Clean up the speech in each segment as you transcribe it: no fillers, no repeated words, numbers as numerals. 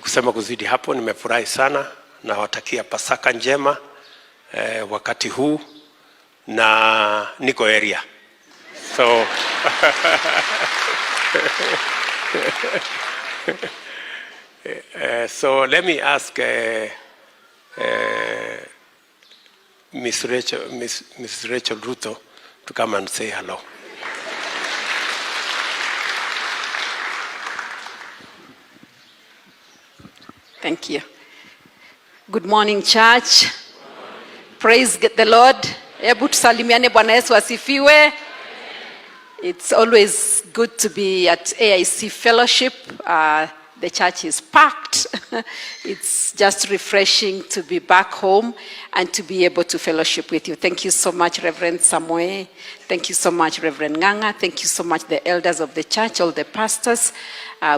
Kusema kuzidi hapo, nimefurahi sana na watakia Pasaka njema wakati huu na niko area. So so let me ask Miss Rachel Ruto to come and say hello. Thank you. Good morning, church. Praise the Lord. Hebu tusalimiane. Bwana Yesu asifiwe. It's always good to be at AIC Fellowship. The church is packed. It's just refreshing to be back home and to be able to fellowship with you. Thank you so much, Reverend Samuel. Thank you so much, Reverend Nganga. Thank you so much, the elders of the church, all the pastors.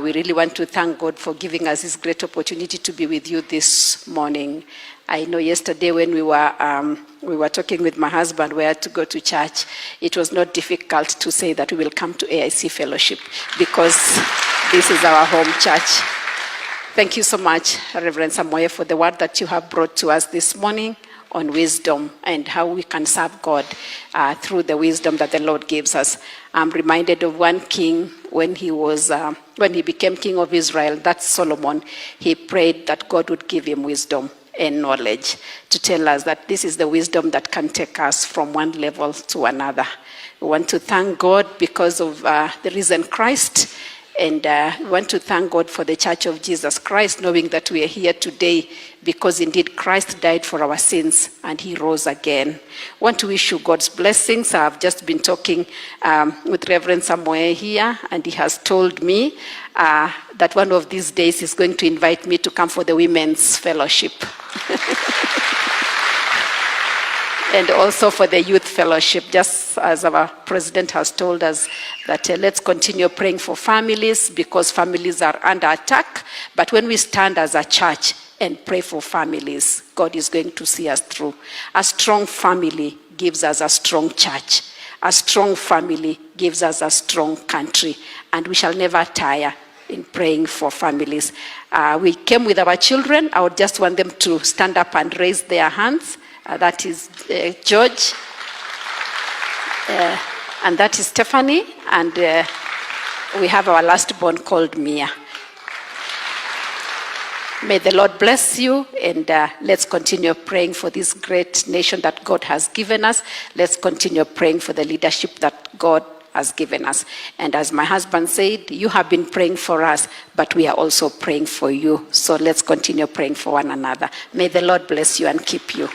We really want to thank God for giving us this great opportunity to be with you this morning. I know yesterday when we were talking with my husband where to go to church, it was not difficult to say that we will come to AIC Fellowship because this is our home church. Thank you so much, Reverend Samuel, for the word that you have brought to us this morning on wisdom and how we can serve God through the wisdom that the Lord gives us. I'm reminded of one king when he became king of Israel, that's Solomon. He prayed that God would give him wisdom and knowledge to tell us that this is the wisdom that can take us from one level to another. We want to thank God because of the risen Christ. And we want to thank God for the Church of Jesus Christ, knowing that we are here today because indeed Christ died for our sins and he rose again. I want to wish you God's blessings. I've just been talking with Reverend Samuel here, and he has told me that one of these days he's going to invite me to come for the women's fellowship. And also for the youth fellowship, just as our president has told us that let's continue praying for families because families are under attack. But when we stand as a church and pray for families, God is going to see us through. A strong family gives us a strong church. A strong family gives us a strong country. And we shall never tire in praying for families. We came with our children. I would just want them to stand up and raise their hands. That is George, and that is Stephanie, and we have our last born called Mia. May the Lord bless you, and let's continue praying for this great nation that God has given us. Let's continue praying for the leadership that God has given us. And as my husband said, you have been praying for us, but we are also praying for you. So let's continue praying for one another. May the Lord bless you and keep you.